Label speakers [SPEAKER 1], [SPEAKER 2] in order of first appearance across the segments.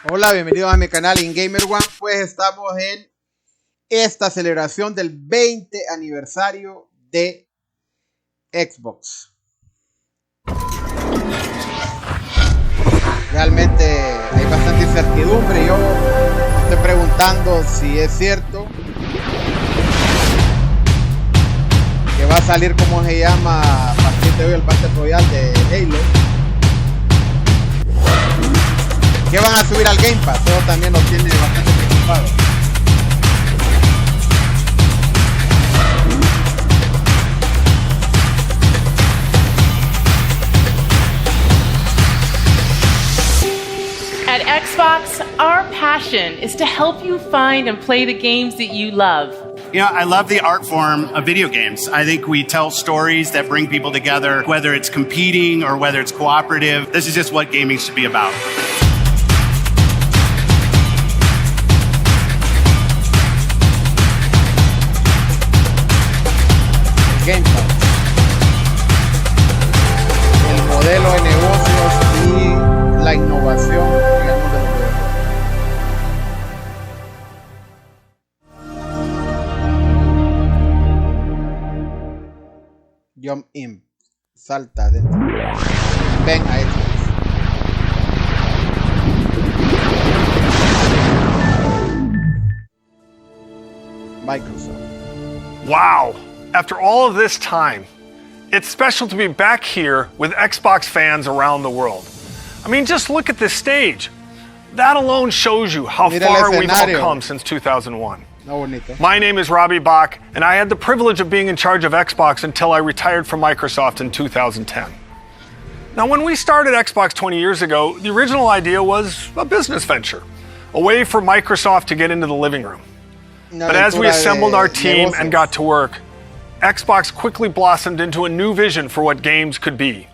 [SPEAKER 1] Hola, bienvenidos a mi canal InGamer One. Pues estamos en esta celebración del 20 aniversario de Xbox. Realmente hay bastante incertidumbre. Yo estoy preguntando si es cierto que va a salir, como se llama, a partir de hoy el Battle Royale de Halo. ¿Qué van a subir al Game Pass? Eso también nos tiene bastante preocupados.
[SPEAKER 2] At Xbox, our passion is to help you find and play the games that you love.
[SPEAKER 3] You know, I love the art form of video games. I think we tell stories that bring people together, whether it's competing or whether it's cooperative. This is just what gaming should be about.
[SPEAKER 1] Game Pass, el modelo de negocios y la innovación en el mundo de los videojuegos. Jump in, salta adentro. Ven a esto. Microsoft.
[SPEAKER 4] Wow. After all of this time, it's special to be back here with Xbox fans around the world. I mean, just look at this stage. That alone shows you how far we've all come since 2001. My name is Robbie Bach, and I had the privilege of being in charge of Xbox until I retired from Microsoft in 2010. Now, when we started Xbox 20 years ago, the original idea was a business venture, a way for Microsoft to get into the living room. But as we assembled our team and got to work, Xbox quickly blossomed into a new vision for what games could be.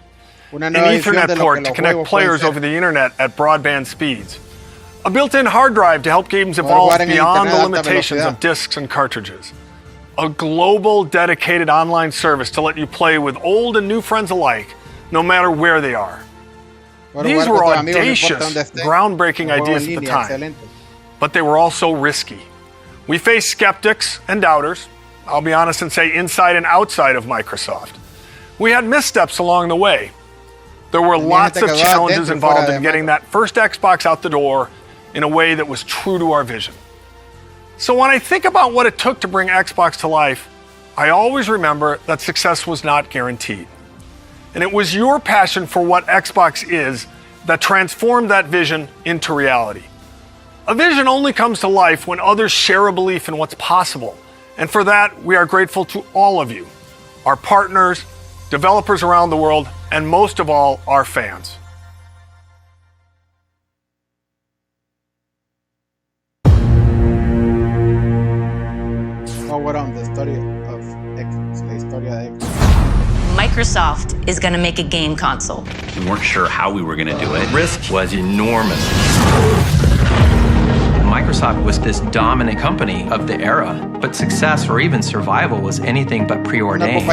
[SPEAKER 4] An Ethernet port to connect players over the internet at broadband speeds. A built-in hard drive to help games evolve beyond the limitations of discs and cartridges. A global dedicated online service to let you play with old and new friends alike, no matter where they are. These were audacious, groundbreaking ideas at the time, but they were also risky. We faced skeptics and doubters, I'll be honest and say inside and outside of Microsoft. We had missteps along the way. There were lots of challenges involved in getting that first Xbox out the door in a way that was true to our vision. So when I think about what it took to bring Xbox to life, I always remember that success was not guaranteed. And it was your passion for what Xbox is that transformed that vision into reality. A vision only comes to life when others share a belief in what's possible. And for that, we are grateful to all of you, our partners, developers around the world, and most of all, our fans.
[SPEAKER 1] Forward on the story of Xbox, la historia de Xbox.
[SPEAKER 5] Microsoft is going to make a game console.
[SPEAKER 6] We weren't sure how we were going to do it. Risk was enormous. Microsoft was this dominant company of the era, but success or even survival was anything but preordained.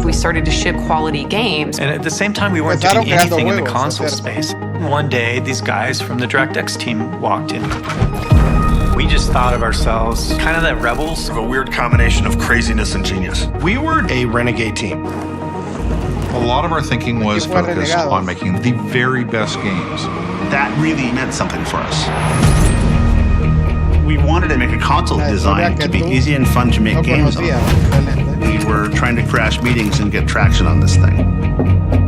[SPEAKER 7] We started to ship quality games.
[SPEAKER 8] And at the same time, we weren't doing anything in the console space. One day, these guys from the DirectX team walked in. We just thought of ourselves kind of the rebels.
[SPEAKER 4] A weird combination of craziness and genius.
[SPEAKER 9] We were a renegade team. A lot of our thinking was focused on making the very best games.
[SPEAKER 3] That really meant something for us. We wanted to make a console design to be easy and fun to make games on. We were trying to crash meetings and get traction on this thing.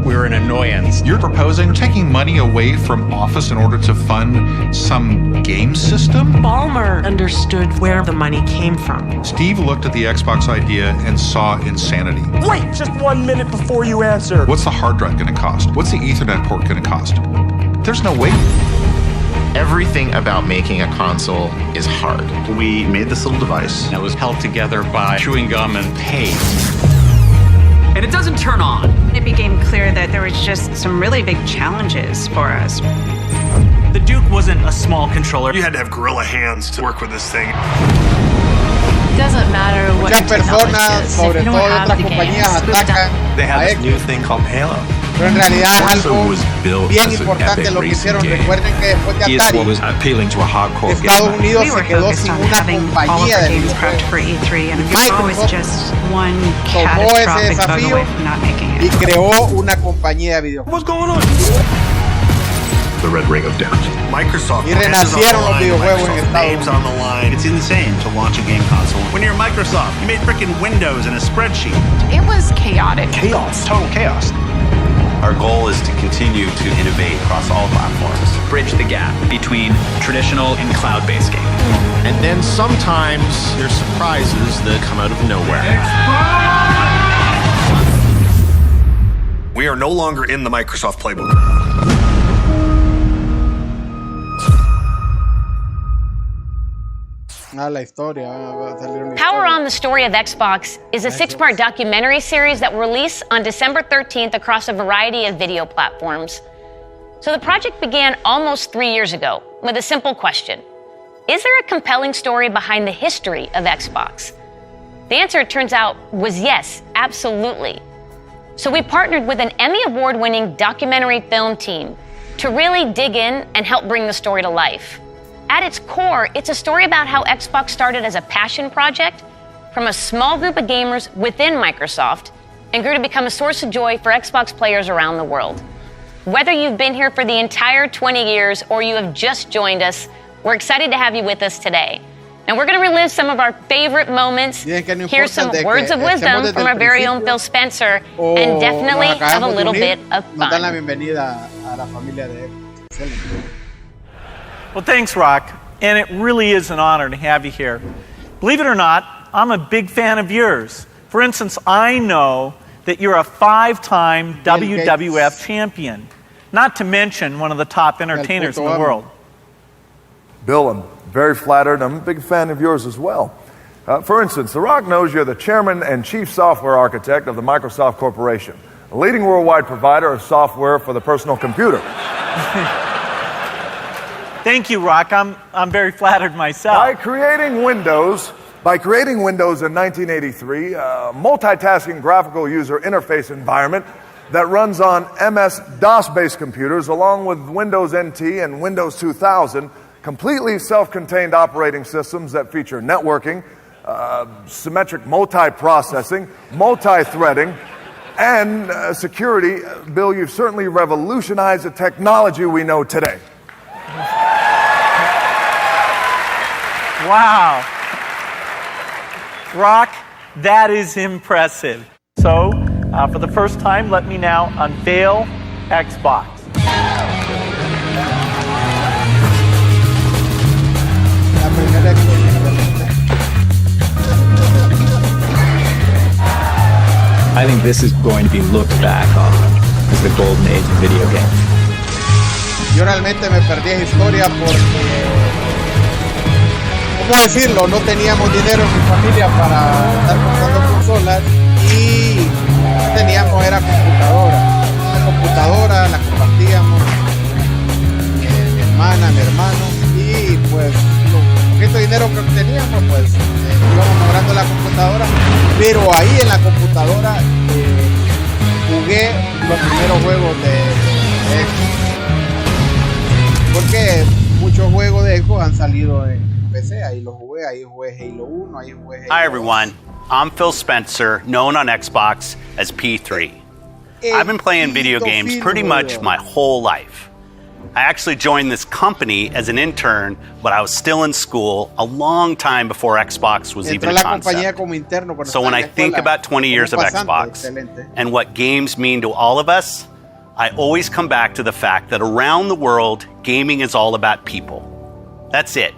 [SPEAKER 8] We were an annoyance.
[SPEAKER 9] You're proposing taking money away from Office in order to fund some game system?
[SPEAKER 7] Ballmer understood where the money came from.
[SPEAKER 9] Steve looked at the Xbox idea and saw insanity.
[SPEAKER 10] Wait just 1 minute before you answer.
[SPEAKER 9] What's the hard drive going to cost? What's the Ethernet port going to cost? There's no way.
[SPEAKER 11] Everything about making a console is hard.
[SPEAKER 3] We made this little device
[SPEAKER 8] that was held together by chewing gum and paste.
[SPEAKER 12] And it doesn't turn on.
[SPEAKER 13] It became clear that there was just some really big challenges for us.
[SPEAKER 12] The Duke wasn't a small controller.
[SPEAKER 4] You had to have gorilla hands to work with this thing.
[SPEAKER 2] It doesn't matter what your technology is. If you don't have the games,
[SPEAKER 8] they have this new thing called Halo.
[SPEAKER 1] Pero en realidad algo bien importante lo que hicieron. Recuerden que después de Atari, Estados Unidos se quedó sin una compañía de videojuegos. Microsoft tomó ese desafío y creó una compañía de videojuegos.
[SPEAKER 9] The Red Ring of Death.
[SPEAKER 11] Microsoft
[SPEAKER 1] Y renacieron los videojuegos en Estados Unidos.
[SPEAKER 3] On the line. It's insane to launch a game console. When you're Microsoft, you made freaking Windows and a spreadsheet.
[SPEAKER 7] It was chaotic.
[SPEAKER 3] Chaos. Total chaos.
[SPEAKER 14] Our goal is to continue to innovate across all platforms.
[SPEAKER 12] Bridge the gap between traditional and cloud-based gaming.
[SPEAKER 11] And then sometimes there's surprises that come out of nowhere.
[SPEAKER 4] We are no longer in the Microsoft playbook.
[SPEAKER 1] La historia va a salir una
[SPEAKER 15] Power
[SPEAKER 1] historia.
[SPEAKER 15] On, the Story of Xbox, is a 6-part documentary series that will release on December 13th across a variety of video platforms. So the project began almost 3 years ago with a simple question. Is there a compelling story behind the history of Xbox? The answer, it turns out, was yes, absolutely. So we partnered with an Emmy Award-winning documentary film team to really dig in and help bring the story to life. At its core, it's a story about how Xbox started as a passion project from a small group of gamers within Microsoft and grew to become a source of joy for Xbox players around the world. Whether you've been here for the entire 20 years or you have just joined us, we're excited to have you with us today. And we're going to relive some of our favorite moments, hear some words of wisdom from our very own Phil Spencer, and definitely have a little bit of fun.
[SPEAKER 1] Nos dan la bienvenida a la familia de Xbox.
[SPEAKER 16] Well, thanks, Rock, and it really is an honor to have you here. Believe it or not, I'm a big fan of yours. For instance, I know that you're a 5-time WWF champion, not to mention one of the top entertainers in the world.
[SPEAKER 17] Bill, I'm very flattered. I'm a big fan of yours as well. For instance, The Rock knows you're the chairman and chief software architect of the Microsoft Corporation, a leading worldwide provider of software for the personal computer.
[SPEAKER 16] Thank you, Rock. I'm very flattered myself.
[SPEAKER 17] By creating Windows in 1983, a multitasking graphical user interface environment that runs on MS-DOS-based computers along with Windows NT and Windows 2000, completely self-contained operating systems that feature networking, symmetric multiprocessing, multi-threading, and security. Bill, you've certainly revolutionized the technology we know today.
[SPEAKER 16] Wow. Rock, that is impressive. So, for the first time, let me now unveil Xbox.
[SPEAKER 6] I think this is going to be looked back on as the golden age of video games.
[SPEAKER 1] Yo realmente me perdí esa historia porque, ¿cómo decirlo? No teníamos dinero en mi familia para estar comprando consolas y teníamos era computadora. La computadora la compartíamos mi hermana, mi hermano, y pues lo poquito dinero que teníamos pues íbamos mejorando la computadora, pero ahí en la computadora jugué los primeros juegos de Xbox. Porque muchos juegos de Xbox han salido en PC, ahí jugué Halo 1, ahí jugué Halo 2.
[SPEAKER 3] Hi everyone, I'm Phil Spencer, known on Xbox as P3. I've been playing video games pretty much my whole life. I actually joined this company as an intern, but I was still in school a long time before Xbox was even a concept. So when I think about 20 years of Xbox and what games mean to all of us, I always come back to the fact that around the world, gaming is all about people. That's it.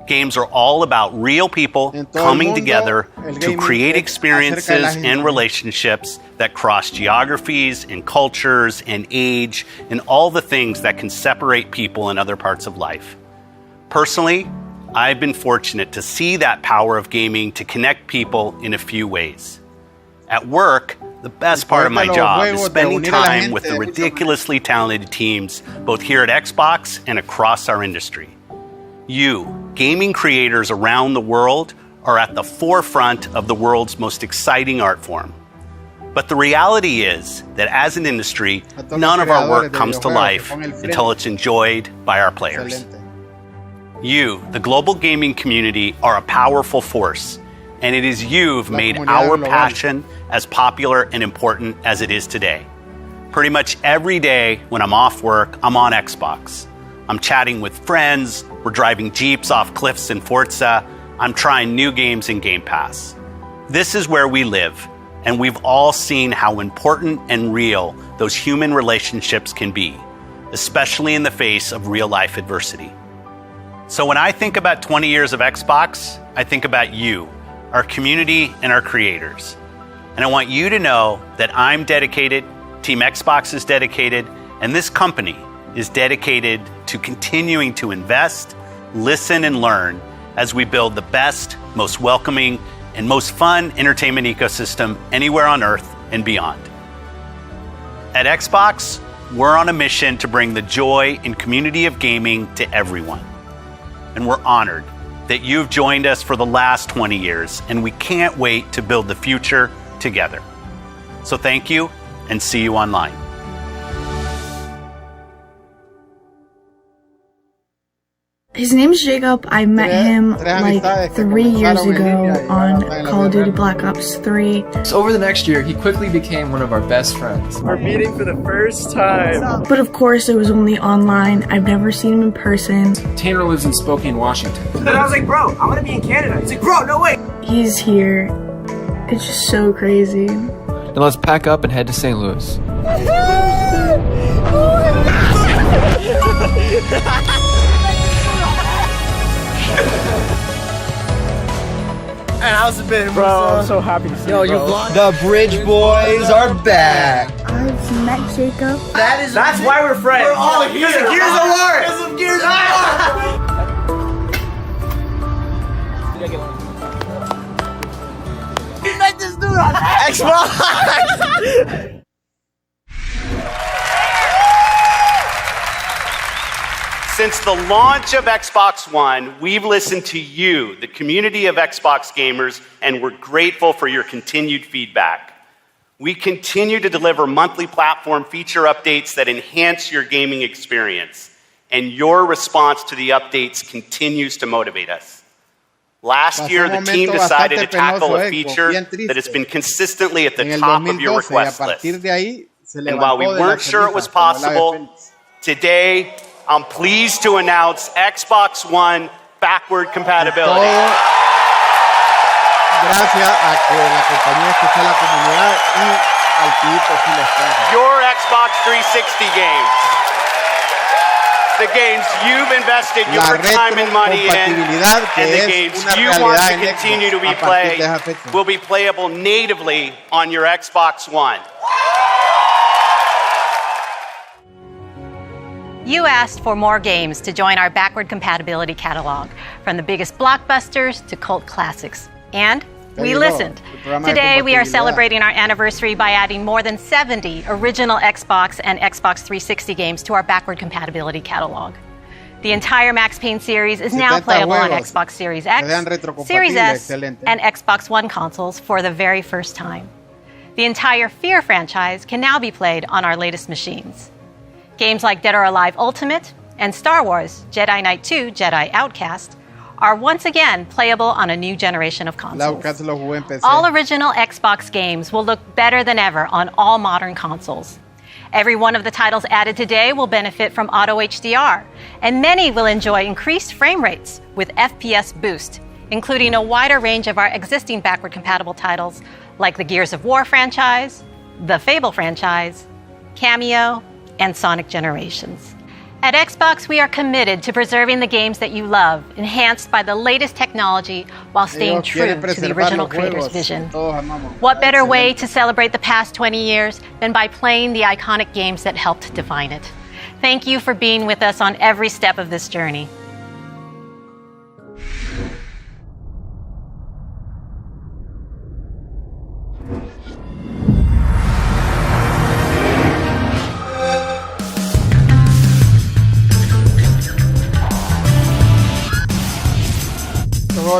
[SPEAKER 3] Games are all about real people coming together to create experiences and relationships that cross geographies and cultures and age and all the things that can separate people in other parts of life. Personally, I've been fortunate to see that power of gaming to connect people in a few ways. At work, the best part of my job is spending time with the ridiculously talented teams, both here at Xbox and across our industry. You, gaming creators around the world, are at the forefront of the world's most exciting art form. But the reality is that as an industry, none of our work comes to life until it's enjoyed by our players. You, the global gaming community, are a powerful force, and it is you who've made our passion as popular and important as it is today. Pretty much every day when I'm off work, I'm on Xbox. I'm chatting with friends, we're driving Jeeps off cliffs in Forza, I'm trying new games in Game Pass. This is where we live, and we've all seen how important and real those human relationships can be, especially in the face of real-life adversity. So when I think about 20 years of Xbox, I think about you, our community, and our creators. And I want you to know that I'm dedicated, Team Xbox is dedicated, and this company is dedicated to continuing to invest, listen, and learn as we build the best, most welcoming, and most fun entertainment ecosystem anywhere on Earth and beyond. At Xbox, we're on a mission to bring the joy and community of gaming to everyone. And we're honored that you've joined us for the last 20 years, and we can't wait to build the future together. So thank you, and see you online.
[SPEAKER 18] His name's Jacob. I met him like 3 years ago on Call of Duty Black Ops 3.
[SPEAKER 19] So over the next year, he quickly became one of our best friends.
[SPEAKER 20] We're meeting for the first time.
[SPEAKER 18] But of course, it was only online. I've never seen him in person.
[SPEAKER 19] Tanner lives in Spokane, Washington.
[SPEAKER 20] Then I was like, bro, I'm gonna be in Canada. He's like, bro, no way.
[SPEAKER 18] He's here. It's just so crazy.
[SPEAKER 19] Now let's pack up and head to St. Louis.
[SPEAKER 20] And how's it been, bro? I'm so happy to see you, bro.
[SPEAKER 21] The Bridge Boys are back.
[SPEAKER 18] I've met Jacob.
[SPEAKER 20] That's why we're friends. We're all here. Because of Gears of War. Because of Gears of War. You met this dude on Xbox.
[SPEAKER 3] Since the launch of Xbox One, we've listened to you, the community of Xbox gamers, and we're grateful for your continued feedback. We continue to deliver monthly platform feature updates that enhance your gaming experience, and your response to the updates continues to motivate us. Last year, the team decided to tackle a feature that has been consistently at the top of your request list. And while we weren't sure it was possible, today, I'm pleased to announce Xbox One backward compatibility.
[SPEAKER 1] Gracias a que la compañía escuchó a la comunidad y al tipo sí les trajo.
[SPEAKER 3] Your Xbox 360 games. The games you've invested your time and money in, and the games you want to continue to be played, will be playable natively on your Xbox One.
[SPEAKER 22] You asked for more games to join our backward compatibility catalog, from the biggest blockbusters to cult classics. And we listened. Today, we are celebrating our anniversary by adding more than 70 original Xbox and Xbox 360 games to our backward compatibility catalog. The entire Max Payne series is now playable on Xbox Series X, Series S, and Xbox One consoles for the very first time. The entire Fear franchise can now be played on our latest machines. Games like Dead or Alive Ultimate and Star Wars Jedi Knight 2 Jedi Outcast are once again playable on a new generation of consoles. All original Xbox games will look better than ever on all modern consoles. Every one of the titles added today will benefit from Auto HDR, and many will enjoy increased frame rates with FPS Boost, including a wider range of our existing backward compatible titles like the Gears of War franchise, the Fable franchise, Cameo, and Sonic Generations. At Xbox, we are committed to preserving the games that you love, enhanced by the latest technology while staying true to the original creator's vision. What better way to celebrate the past 20 years than by playing the iconic games that helped define it? Thank you for being with us on every step of this journey.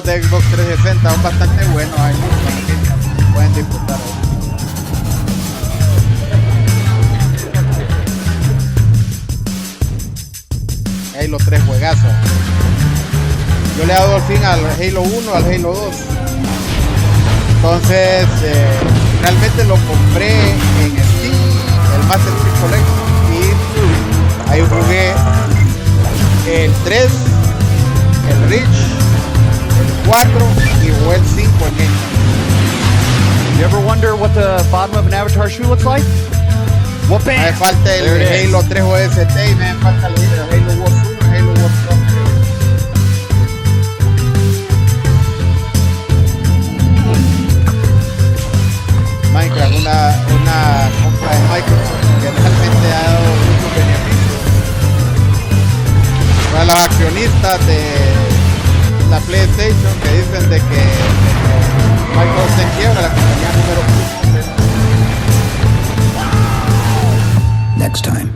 [SPEAKER 1] De Xbox 360 son bastante buenos, hay muchos que pueden disfrutar. Halo 3 juegazo. Yo le he dado al fin al Halo 1, al Halo 2. Entonces, realmente lo compré en Steam, el Master Chief Collection, y ahí jugué el 3, el Reach, el 4 y jugué el 5 en Game.
[SPEAKER 5] You ever wonder what the bottom of an Avatar shoe looks like? What band?
[SPEAKER 1] Me falta el Halo 3 OST y me falta el Halo Wars 1 y Halo Wars 2. Minecraft, una compra de Microsoft que realmente ha dado muchos beneficios para los accionistas de la PlayStation, que dicen de que Microsoft se quiebra, la compañía número 1.
[SPEAKER 10] Next time.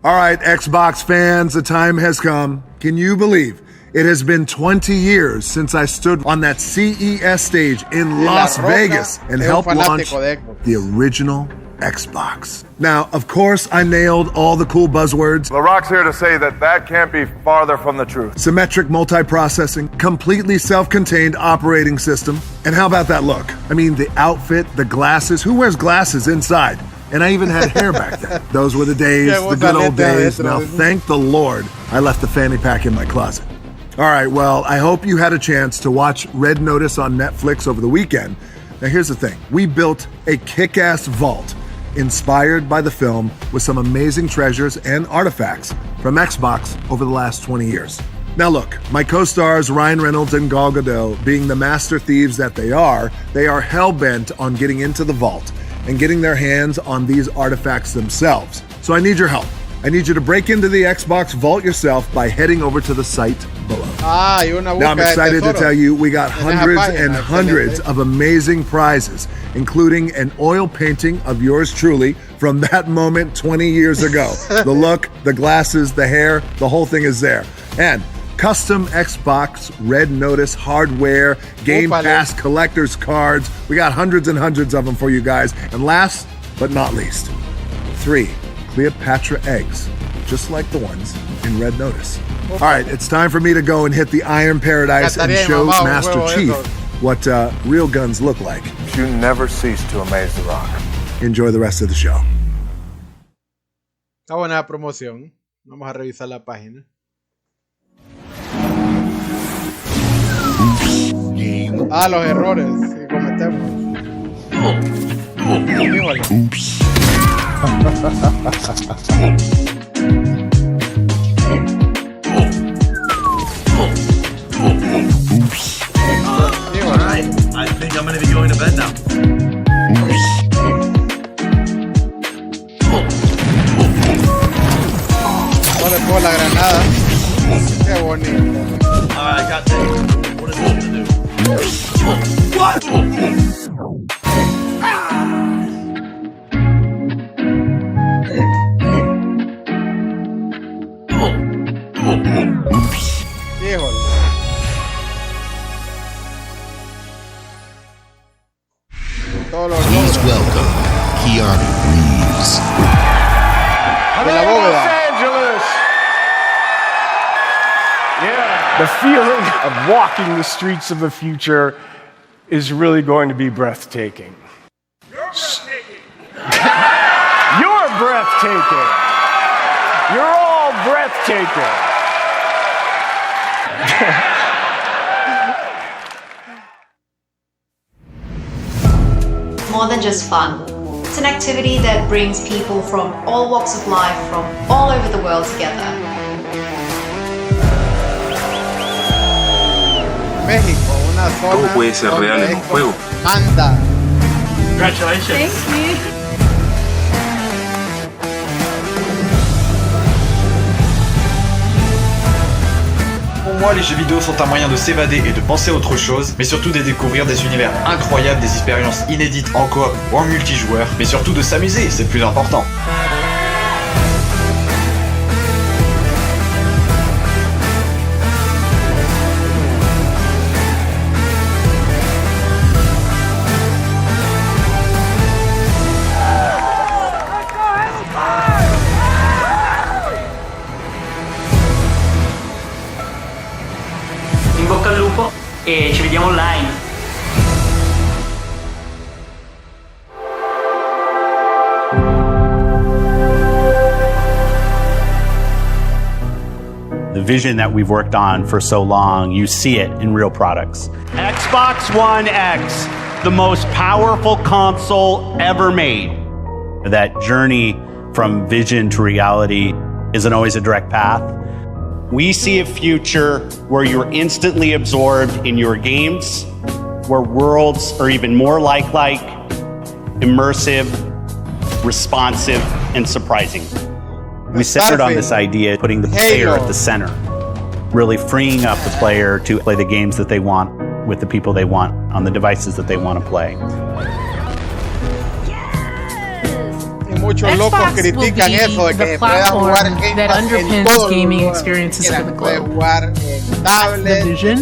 [SPEAKER 17] All right, Xbox fans, the time has come. Can you believe it has been 20 years since I stood on that CES stage in Las Vegas and helped launch the original Xbox? Now, of course, I nailed all the cool buzzwords. The Rock's here to say that can't be farther from the truth. Symmetric multiprocessing, completely self-contained operating system. And how about that look? I mean, the outfit, the glasses. Who wears glasses inside? And I even had hair back then. Those were the days, the good old days. Now, thank the Lord, I left the fanny pack in my closet. All right, well, I hope you had a chance to watch Red Notice on Netflix over the weekend. Now, here's the thing. We built a kick-ass vault inspired by the film with some amazing treasures and artifacts from Xbox over the last 20 years. Now look, my co-stars Ryan Reynolds and Gal Gadot, being the master thieves that they are hell-bent on getting into the vault and getting their hands on these artifacts themselves. So I need your help. I need you to break into the Xbox vault yourself by heading over to the site below. Now I'm excited to tell you we got hundreds and hundreds of amazing prizes, including an oil painting of yours truly from that moment 20 years ago. The look, the glasses, the hair, the whole thing is there. And custom Xbox Red Notice hardware, Game Pass collector's cards. We got hundreds and hundreds of them for you guys. And last but not least, 3 Cleopatra eggs, just like the ones in Red Notice. All right, it's time for me to go and hit the Iron Paradise and show Master Chief what real guns look like. You never cease to amaze the Rock. Enjoy the rest of the show.
[SPEAKER 1] Está buena la promoción. Vamos a revisar la página. Los errores que cometemos.
[SPEAKER 10] Oops.
[SPEAKER 23] All right, I think I'm going to be going to bed now.
[SPEAKER 1] No le pongo la granada. Qué bonito.
[SPEAKER 23] All right, I got this. What is it going to do? What?
[SPEAKER 10] Please welcome Keanu Reeves.
[SPEAKER 17] I'm in Los Angeles. Yeah.
[SPEAKER 24] The feeling of walking the streets of the future is really going to be breathtaking. You're breathtaking. You're breathtaking. You're all breathtaking.
[SPEAKER 25] More than just fun. It's an activity that brings people from all walks of life, from all over the world together.
[SPEAKER 1] México, una zona.
[SPEAKER 14] Todo puede ser real en un juego.
[SPEAKER 1] Anda.
[SPEAKER 23] Congratulations.
[SPEAKER 25] Thank you.
[SPEAKER 26] Pour moi, les jeux vidéo sont un moyen de s'évader et de penser à autre chose, mais surtout de découvrir des univers incroyables, des expériences inédites en coop ou en multijoueur, mais surtout de s'amuser, c'est le plus important.
[SPEAKER 2] Sería online.
[SPEAKER 3] The vision that we've worked on for so long, you see it in real products. Xbox One X, the most powerful console ever made. That journey from vision to reality isn't always a direct path. We see a future where you're instantly absorbed in your games, where worlds are even more lifelike, immersive, responsive, and surprising. We centered on this idea, putting the player at the center, really freeing up the player to play the games that they want with the people they want on the devices that they want to play.
[SPEAKER 1] Xbox will be
[SPEAKER 7] the platform that underpins gaming experiences for the globe. That's the vision.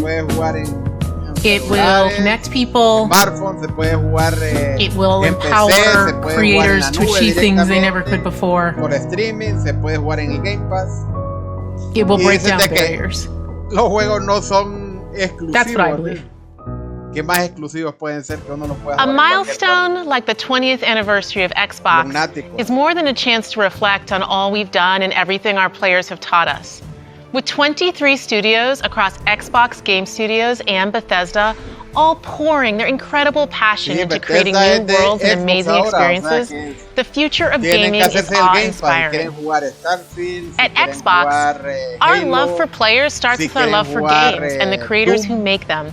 [SPEAKER 7] It will connect people. It will empower creators to achieve things they never could before. It will break down barriers. That's what I believe.
[SPEAKER 1] ¿Qué más exclusivos pueden ser que uno los pueda
[SPEAKER 8] A milestone like the 20th anniversary of Xbox is more than a chance to reflect on all we've done and everything our players have taught us. With 23 studios across Xbox Game Studios and Bethesda, all pouring their incredible passion into creating new worlds and amazing experiences, the future of gaming is awe-inspiring. At Xbox, our love for players starts with our love for games and the creators who make them.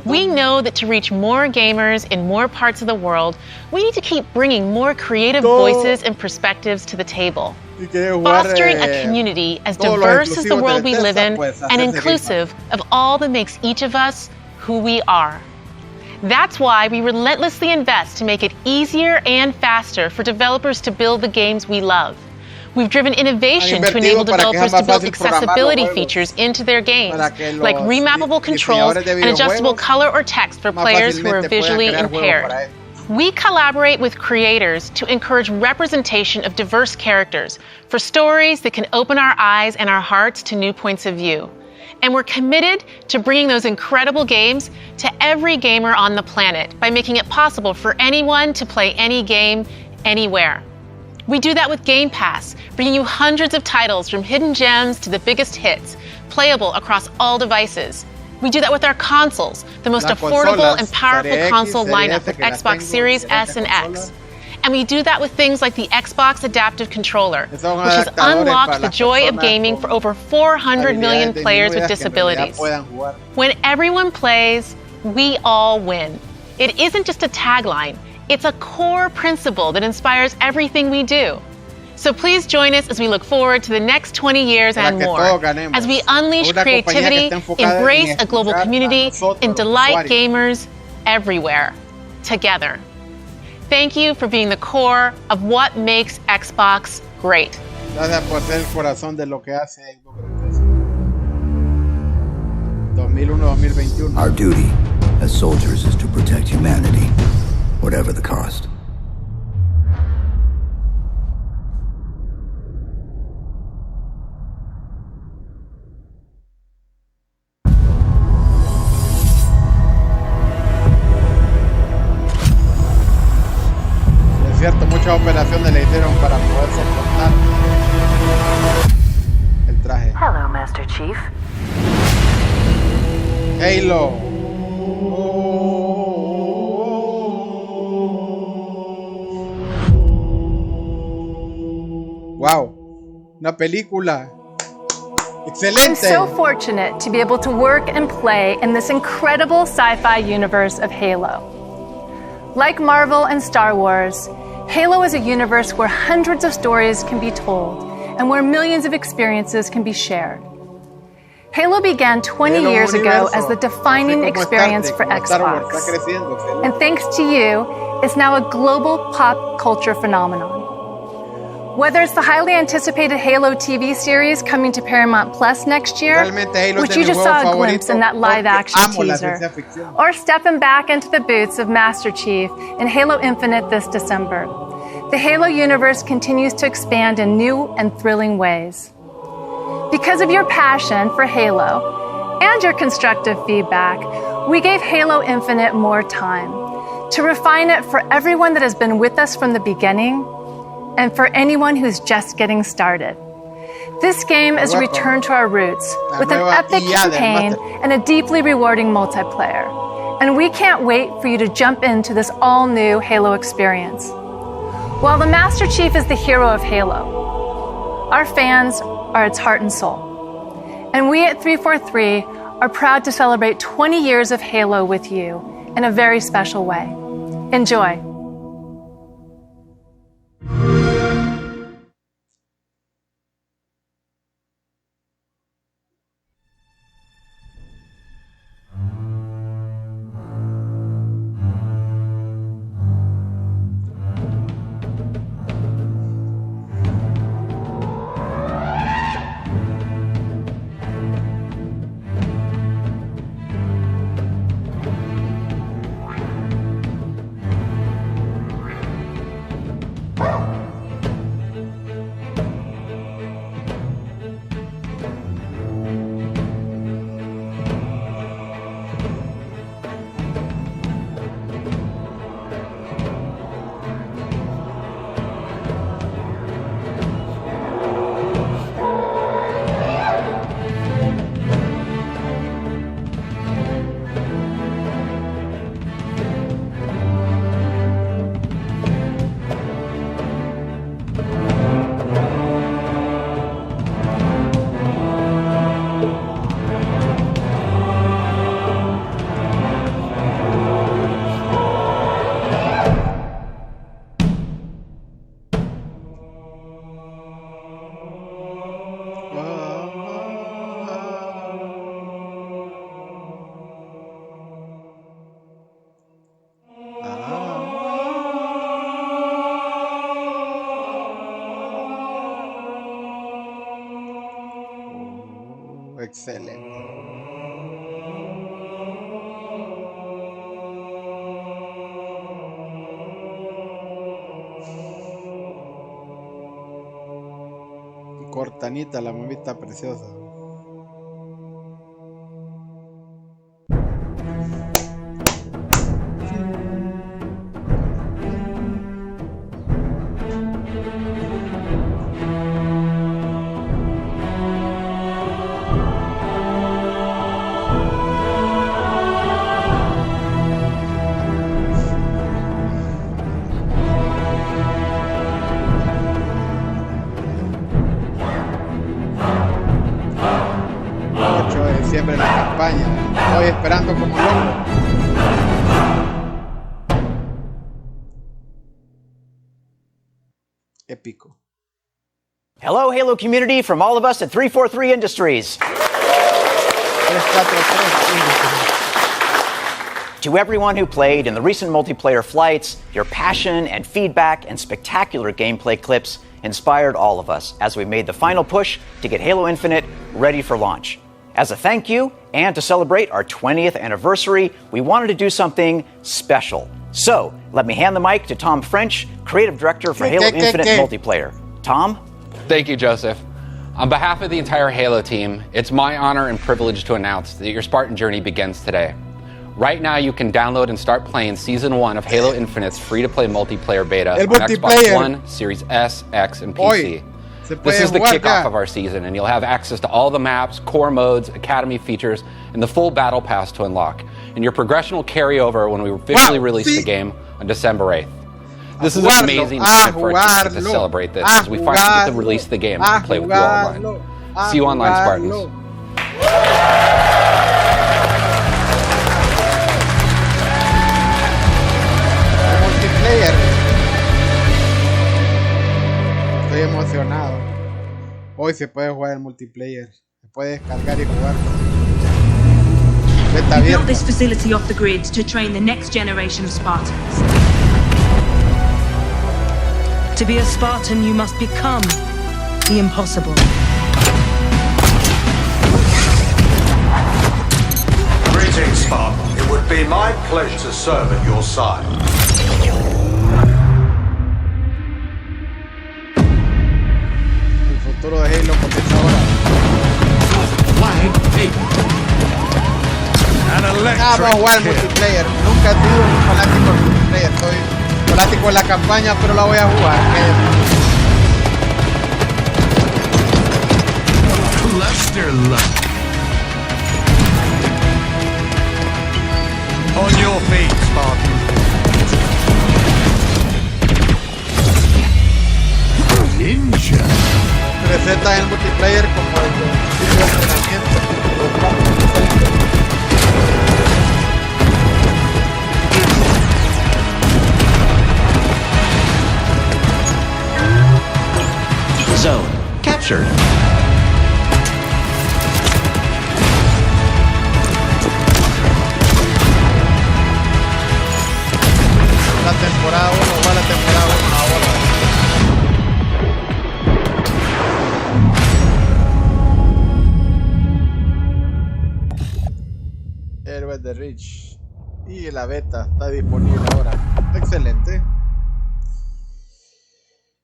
[SPEAKER 8] We know that to reach more gamers in more parts of the world, we need to keep bringing more creative voices and perspectives to the table. Fostering a community as diverse as the world we live in and inclusive of all that makes each of us who we are. That's why we relentlessly invest to make it easier and faster for developers to build the games we love. We've driven innovation to enable developers to build accessibility features into their games, like remappable controls and adjustable color or text for players who are visually impaired. We collaborate with creators to encourage representation of diverse characters for stories that can open our eyes and our hearts to new points of view. And we're committed to bringing those incredible games to every gamer on the planet by making it possible for anyone to play any game, anywhere. We do that with Game Pass, bringing you hundreds of titles from hidden gems to the biggest hits, playable across all devices. We do that with our consoles, the most affordable and powerful console lineup with Xbox Series S and X. And we do that with things like the Xbox Adaptive Controller, which has unlocked the joy of gaming for over 400 million players with disabilities. When everyone plays, we all win. It isn't just a tagline, it's a core principle that inspires everything we do. So please join us as we look forward to the next 20 years and more, as we unleash creativity, embrace a global community, and delight gamers everywhere, together. Thank you for being the core of what makes Xbox great.
[SPEAKER 1] Gracias por ser el corazón de lo que hace Xbox. 2001-2021.
[SPEAKER 9] Our duty as soldiers is to protect humanity, whatever the cost.
[SPEAKER 1] Muchas operaciones le hicieron para poder soportar el traje.
[SPEAKER 12] Hello, Master Chief.
[SPEAKER 1] Halo. Wow, una película. Excelente.
[SPEAKER 13] I'm so fortunate to be able to work and play in this incredible sci-fi universe of Halo. Like Marvel and Star Wars, Halo is a universe where hundreds of stories can be told and where millions of experiences can be shared. Halo began 20 years ago as the defining experience for Xbox. And thanks to you, it's now a global pop culture phenomenon. Whether it's the highly anticipated Halo TV series coming to Paramount Plus next year, which you just saw a glimpse in that live-action teaser, or stepping back into the boots of Master Chief in Halo Infinite this December, the Halo universe continues to expand in new and thrilling ways. Because of your passion for Halo and your constructive feedback, We gave Halo Infinite more time to refine it for everyone that has been with us from the beginning and for anyone who's just getting started. This game is a return to our roots with an epic campaign and a deeply rewarding multiplayer. And we can't wait for you to jump into this all-new Halo experience. While the Master Chief is the hero of Halo, our fans are its heart and soul. And we at 343 are proud to celebrate 20 years of Halo with you in a very special way. Enjoy.
[SPEAKER 1] Excelente. Y Cortanita, la mamita preciosa. Siempre en la campaña. Estoy esperando como loco. Épico.
[SPEAKER 2] Hello, Halo community, from all of us at 343 Industries. To everyone who played in the recent multiplayer flights, your passion and feedback and spectacular gameplay clips inspired all of us as we made the final push to get Halo Infinite ready for launch. As a thank you, and to celebrate our 20th anniversary, we wanted to do something special. So, let me hand the mic to Tom French, Creative Director for Halo Infinite Multiplayer. Tom?
[SPEAKER 4] Thank you, Joseph. On behalf of the entire Halo team, it's my honor and privilege to announce that your Spartan journey begins today. Right now, you can download and start playing Season 1 of Halo Infinite's free-to-play multiplayer beta on Xbox One, Series S, X, and PC. This is the kickoff of our season, and you'll have access to all the maps, core modes, academy features, and the full battle pass to unlock. And your progression will carry over when we officially release the game on December 8th. This is an amazing time for us to celebrate this, as we finally get to release the game and play with you online. See you online, Spartans.
[SPEAKER 1] Estoy emocionado. Hoy se puede jugar en multiplayer. Se puede descargar y jugar.
[SPEAKER 11] We built this facility off the grid to train the next generation of Spartans. To be a Spartan, you must become the impossible.
[SPEAKER 12] Greetings, Spartan. It would be my pleasure to serve at your side.
[SPEAKER 1] El futuro de Halo comienza ahora.
[SPEAKER 15] Flag taken.
[SPEAKER 1] Vamos a jugar multiplayer. Nunca he sido un fanático del multiplayer. Soy fanático de la campaña, pero la voy a jugar.
[SPEAKER 10] Lester Luck.
[SPEAKER 12] On your feet, Spartan.
[SPEAKER 10] Ninja.
[SPEAKER 1] Presenta el multiplayer como el de entrenamiento.
[SPEAKER 2] Zone captured.
[SPEAKER 1] La temporada 1 va a la temporada 1 ahora. Héroes de Reach. Y la beta está disponible ahora. Excelente.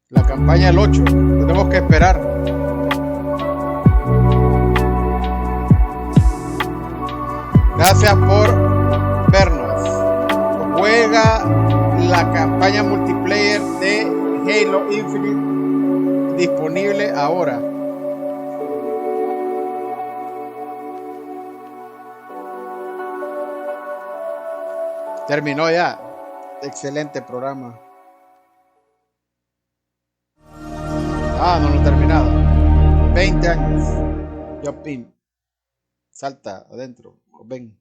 [SPEAKER 1] La campaña el 8. Tenemos que esperar. Gracias por vernos. Juega la campaña multiplayer de Halo Infinite disponible ahora. Terminó ya. Excelente programa. No lo he terminado. 20 años. Yo pin. Salta adentro. Ven.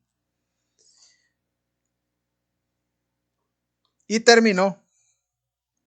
[SPEAKER 1] Y terminó.